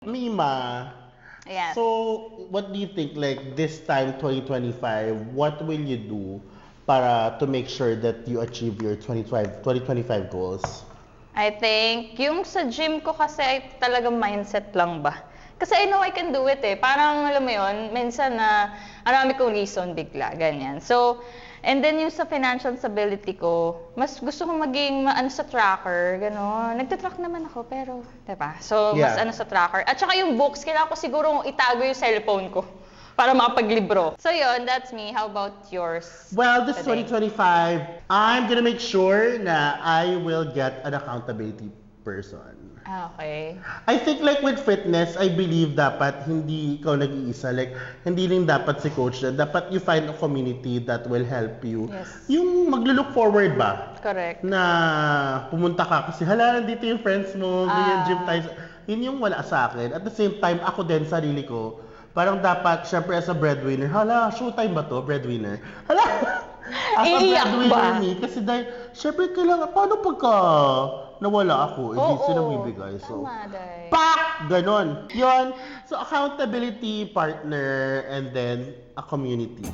Mima, Ayan. so what do you think, like this time 2025, what will you do para to make sure that you achieve your 2025 goals? I think, yung sa gym ko kasi ay talagang mindset lang ba? Kasi I know I can do it eh. Parang, alam mo yun, minsan na marami kong reason bigla, ganyan. So, and then yung sa financial stability ko, mas gusto kong maging ano sa tracker, gano'n. Nagtatrack naman ako, pero, diba? So, mas Yeah. ano sa tracker. At saka yung books, kailangan ko siguro itago yung cellphone ko para makapaglibro. So yun, that's me. How about yours? Well, this today? 2025, I'm gonna make sure na I will get an accountability person. Ah, okay. I think like with fitness, I believe dapat hindi ikaw nag-iisa. Like, hindi rin dapat si coach na. Dapat you find a community that will help you. Yes. Yung maglo-look forward ba? Correct. Na pumunta ka kasi hala, nandito yung friends mo, ganyan, gym tayo. Yun yung wala sa akin. At the same time, ako din, sarili ko, parang dapat, syempre as a breadwinner, hala, showtime ba to, breadwinner? Hala, as a Iiyak breadwinner ba? me, kasi dahil, syempre kailangan, paano pagka nawala ako, hindi Oo. sila bibigay. So, Tama, Day. pak! Ganon. Yun. So, accountability, partner, and then a community.